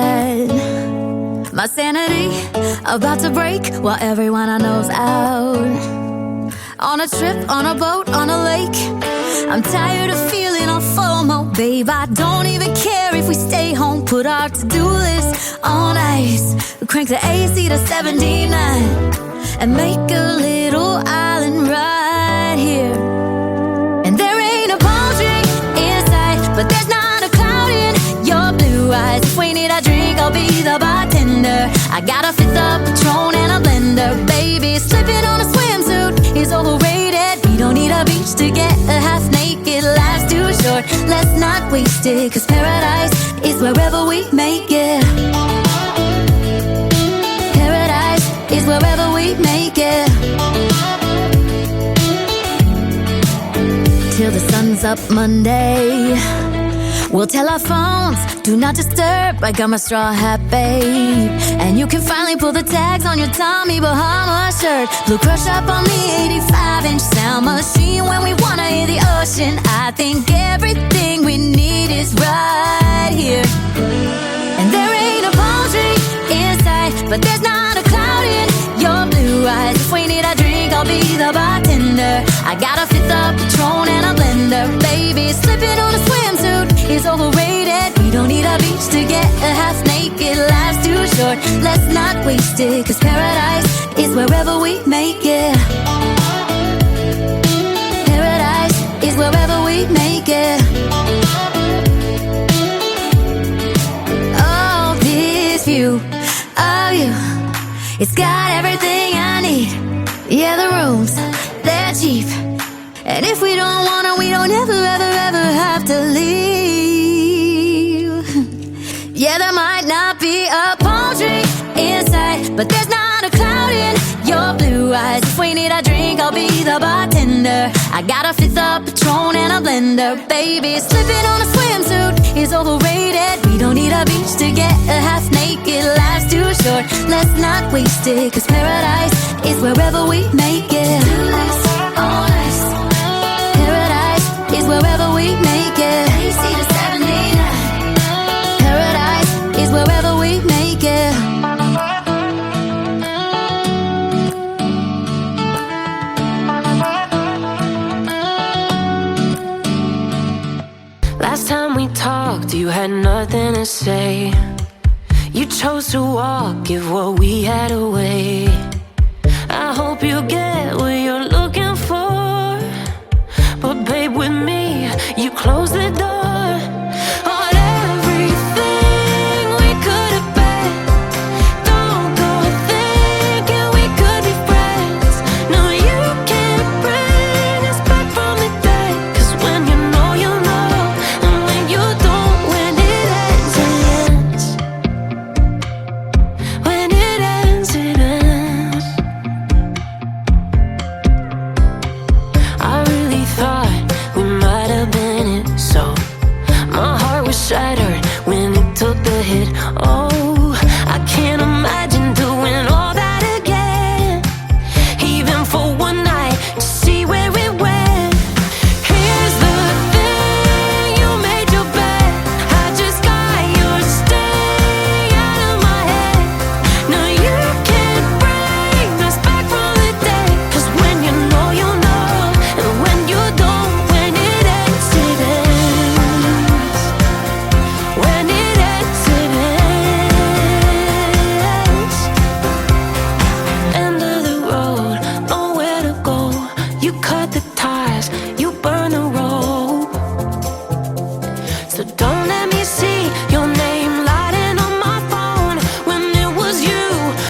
bad. My sanity about to break while everyone I know's out. On a trip, on a boat, on a lake, I'm tired of feeling all FOMO. Babe, I don't even care if we stay home. Put our to-do list on ice. Crank the AC to 79 and make a little island right here. And there ain't a palm tree in sight, but there's not a cloud in your blue eyes. If we need a drink, I'll be the bartender. I got a fifth of Patron and a blender. Baby, slipping on a swimsuit is overrated. We don't need a beach to get a half naked. Life's too short, let's not waste it, 'cause paradise is wherever we make it. Paradise is wherever we make it. Till the sun's up Monday, we'll tell our phones, do not disturb. I got my straw hat, babe, and you can finally pull the tags on your Tommy Bahama shirt. Blue crush up on the 85-inch sound machine when we wanna hear the ocean. I think everything we need is right here. And there ain't a palm tree in sight, but there's not a cloud in your blue eyes. If we need a drink, I'll be the bartender. I got a fifth of Patron and a blender. Baby, slipping on a swimsuit is overrated. We don't need a beach to get a half naked. Life's too short, let's not waste it, 'cause paradise is wherever we make it. Paradise is wherever we make it. Oh, this view of you, it's got everything I need. Yeah, the rooms, they're cheap, and if we don't want it, we don't ever, ever, ever have to leave. Yeah, there might not be a palm tree in sight, but there's not a cloud in your blue eyes. If we need a drink, I'll be the bartender. I got a fifth of Patron and a blender. Baby, slipping on a swimsuit is overrated. We don't need a beach to get a half naked. Life's too short, let's not waste it, 'cause paradise is wherever we make it. Paradise is wherever we make it. Paradise is wherever we make it. Last time we talked, you had nothing to say. You chose to walk, give what we had away.